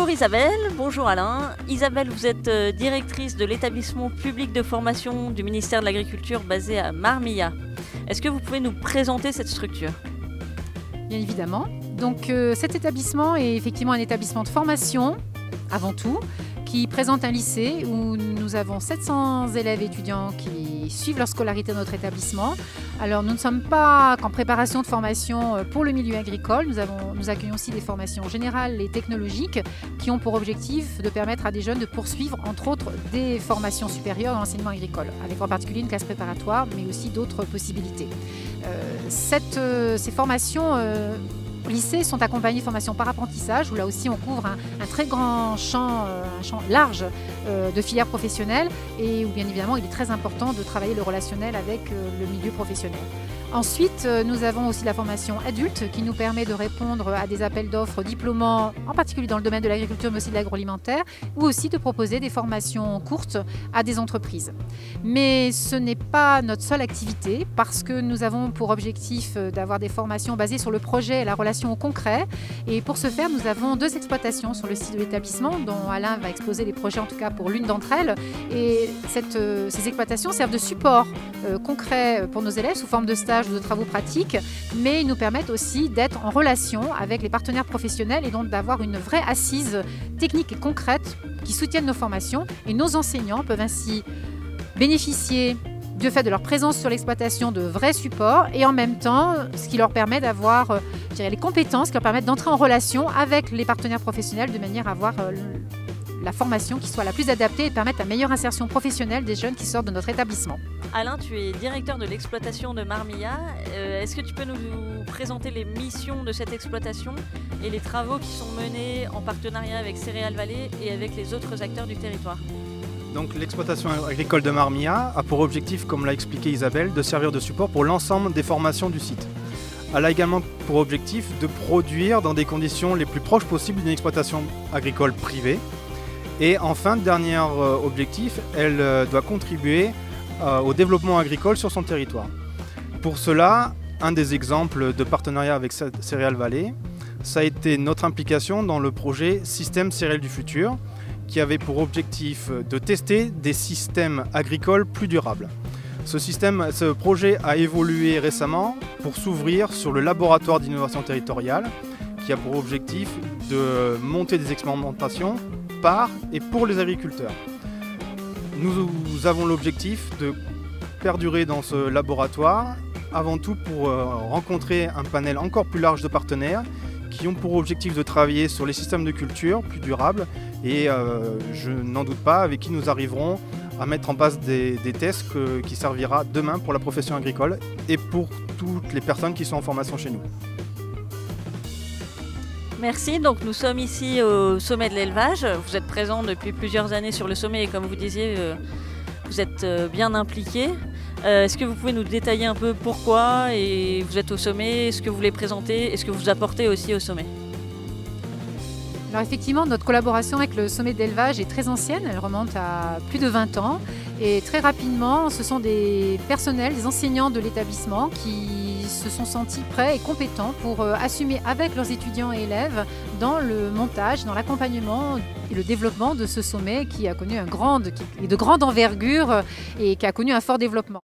Bonjour Isabelle, bonjour Alain. Isabelle, vous êtes directrice de l'établissement public de formation du ministère de l'Agriculture basé à Marmilla. Est-ce que vous pouvez nous présenter cette structure? Bien évidemment. Donc cet établissement est effectivement un établissement de formation, avant tout, qui présente un lycée où nous avons 700 élèves et étudiants qui suivent leur scolarité dans notre établissement. Alors nous ne sommes pas qu'en préparation de formation pour le milieu agricole, nous accueillons aussi des formations générales et technologiques qui ont pour objectif de permettre à des jeunes de poursuivre entre autres des formations supérieures dans l'enseignement agricole, avec en particulier une classe préparatoire mais aussi d'autres possibilités. Ces formations lycées sont accompagnés de formations par apprentissage où là aussi on couvre un très grand champ, un champ large de filières professionnelles et où bien évidemment il est très important de travailler le relationnel avec le milieu professionnel. Ensuite, nous avons aussi la formation adulte qui nous permet de répondre à des appels d'offres diplômants, en particulier dans le domaine de l'agriculture mais aussi de l'agroalimentaire, ou aussi de proposer des formations courtes à des entreprises. Mais ce n'est pas notre seule activité parce que nous avons pour objectif d'avoir des formations basées sur le projet et la relation au concret. Et pour ce faire, nous avons 2 exploitations sur le site de l'établissement dont Alain va exposer les projets en tout cas pour l'une d'entre elles. Et ces exploitations servent de support concret pour nos élèves sous forme de stages ou de travaux pratiques, mais ils nous permettent aussi d'être en relation avec les partenaires professionnels et donc d'avoir une vraie assise technique et concrète qui soutiennent nos formations. Et nos enseignants peuvent ainsi bénéficier du fait de leur présence sur l'exploitation de vrais supports et en même temps ce qui leur permet d'avoir les compétences qui leur permettent d'entrer en relation avec les partenaires professionnels de manière à avoir la formation qui soit la plus adaptée et permettre la meilleure insertion professionnelle des jeunes qui sortent de notre établissement. Alain, tu es directeur de l'exploitation de Marmilla. Est-ce que tu peux nous présenter les missions de cette exploitation et les travaux qui sont menés en partenariat avec Céréales Vallée et avec les autres acteurs du territoire? Donc l'exploitation agricole de Marmilla a pour objectif, comme l'a expliqué Isabelle, de servir de support pour l'ensemble des formations du site. Elle a également pour objectif de produire dans des conditions les plus proches possibles d'une exploitation agricole privée. Et enfin, dernier objectif, elle doit contribuer au développement agricole sur son territoire. Pour cela, un des exemples de partenariat avec Céréales Vallée, ça a été notre implication dans le projet Système Céréales du Futur, qui avait pour objectif de tester des systèmes agricoles plus durables. Ce projet a évolué récemment pour s'ouvrir sur le laboratoire d'innovation territoriale, qui a pour objectif de monter des expérimentations par et pour les agriculteurs. Nous avons l'objectif de perdurer dans ce laboratoire, avant tout pour rencontrer un panel encore plus large de partenaires qui ont pour objectif de travailler sur les systèmes de culture plus durables et je n'en doute pas avec qui nous arriverons à mettre en place des tests qui servira demain pour la profession agricole et pour toutes les personnes qui sont en formation chez nous. Merci, donc nous sommes ici au sommet de l'élevage. Vous êtes présent depuis plusieurs années sur le sommet et comme vous disiez, vous êtes bien impliqué. Est-ce que vous pouvez nous détailler un peu pourquoi et vous êtes au sommet, ce que vous voulez présenter et ce que vous apportez aussi au sommet? Alors effectivement, notre collaboration avec le sommet d'élevage est très ancienne, elle remonte à plus de 20 ans et très rapidement, ce sont des personnels, des enseignants de l'établissement qui se sont sentis prêts et compétents pour assumer avec leurs étudiants et élèves dans le montage, dans l'accompagnement et le développement de ce sommet qui a connu de grande envergure et qui a connu un fort développement.